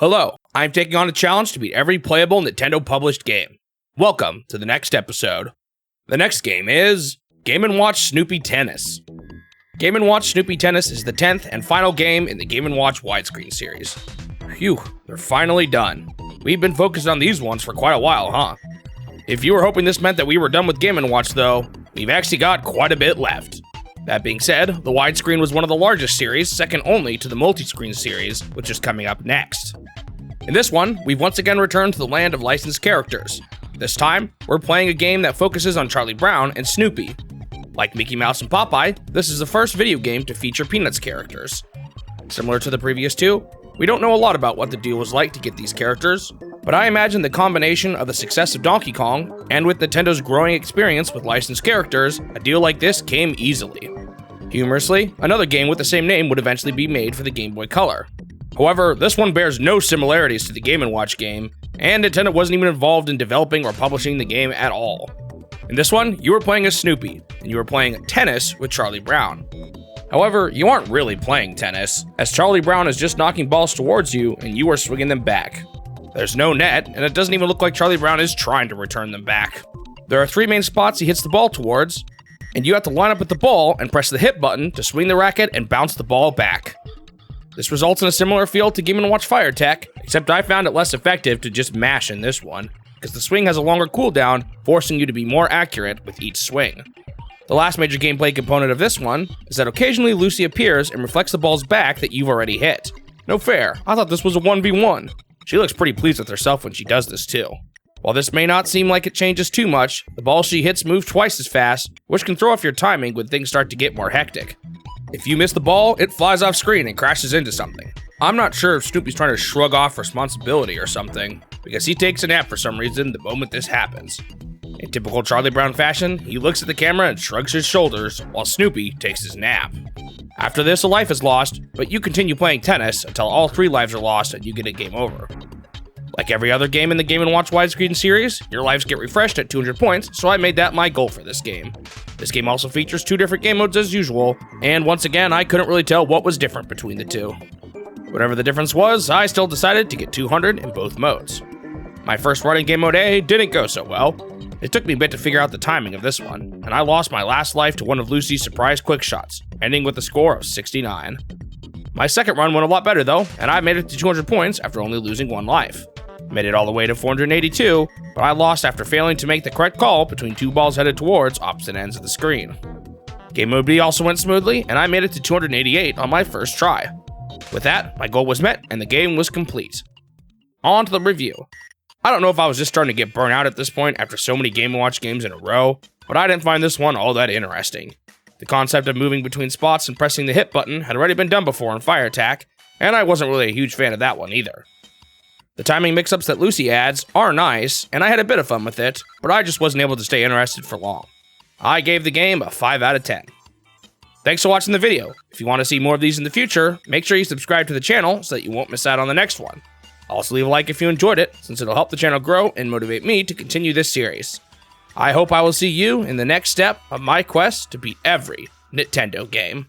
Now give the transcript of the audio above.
Hello, I'm taking on a challenge to beat every playable Nintendo published game. Welcome to the next episode. The next game is Game & Watch Snoopy Tennis. Game & Watch Snoopy Tennis is the 10th and final game in the Game & Watch widescreen series. Phew, they're finally done. We've been focused on these ones for quite a while, huh? If you were hoping this meant that we were done with Game & Watch though, we've actually got quite a bit left. That being said, the widescreen was one of the largest series, second only to the multi-screen series, which is coming up next. In this one, we've once again returned to the land of licensed characters. This time, we're playing a game that focuses on Charlie Brown and Snoopy. Like Mickey Mouse and Popeye, this is the first video game to feature Peanuts characters. Similar to the previous two, we don't know a lot about what the deal was like to get these characters, but I imagine the combination of the success of Donkey Kong, and with Nintendo's growing experience with licensed characters, a deal like this came easily. Humorously, another game with the same name would eventually be made for the Game Boy Color. However, this one bears no similarities to the Game & Watch game, and Nintendo wasn't even involved in developing or publishing the game at all. In this one, you were playing as Snoopy, and you were playing tennis with Charlie Brown. However, you aren't really playing tennis, as Charlie Brown is just knocking balls towards you and you are swinging them back. There's no net, and it doesn't even look like Charlie Brown is trying to return them back. There are three main spots he hits the ball towards, and you have to line up with the ball and press the hit button to swing the racket and bounce the ball back. This results in a similar feel to Game & Watch Fire Tech, except I found it less effective to just mash in this one, because the swing has a longer cooldown, forcing you to be more accurate with each swing. The last major gameplay component of this one is that occasionally Lucy appears and reflects the balls back that you've already hit. No fair, I thought this was a 1v1. She looks pretty pleased with herself when she does this too. While this may not seem like it changes too much, the balls she hits move twice as fast, which can throw off your timing when things start to get more hectic. If you miss the ball, it flies off screen and crashes into something. I'm not sure if Snoopy's trying to shrug off responsibility or something, because he takes a nap for some reason the moment this happens. In typical Charlie Brown fashion, he looks at the camera and shrugs his shoulders while Snoopy takes his nap. After this, a life is lost, but you continue playing tennis until all 3 lives are lost and you get a game over. Like every other game in the Game & Watch widescreen series, your lives get refreshed at 200 points, so I made that my goal for this game. This game also features 2 different game modes as usual, and once again, I couldn't really tell what was different between the two. Whatever the difference was, I still decided to get 200 in both modes. My first run in Game Mode A didn't go so well. It took me a bit to figure out the timing of this one, and I lost my last life to one of Lucy's surprise quick shots, ending with a score of 69. My second run went a lot better though, and I made it to 200 points after only losing 1 life. Made it all the way to 482, but I lost after failing to make the correct call between 2 balls headed towards opposite ends of the screen. Game Mode B also went smoothly, and I made it to 288 on my first try. With that, my goal was met and the game was complete. On to the review. I don't know if I was just starting to get burnt out at this point after so many Game & Watch games in a row, but I didn't find this one all that interesting. The concept of moving between spots and pressing the hit button had already been done before in Fire Attack, and I wasn't really a huge fan of that one either. The timing mix-ups that Lucy adds are nice, and I had a bit of fun with it, but I just wasn't able to stay interested for long. I gave the game a 5 out of 10. Thanks for watching the video. If you want to see more of these in the future, make sure you subscribe to the channel so that you won't miss out on the next one. Also leave a like if you enjoyed it, since it'll help the channel grow and motivate me to continue this series. I hope I will see you in the next step of my quest to beat every Nintendo game.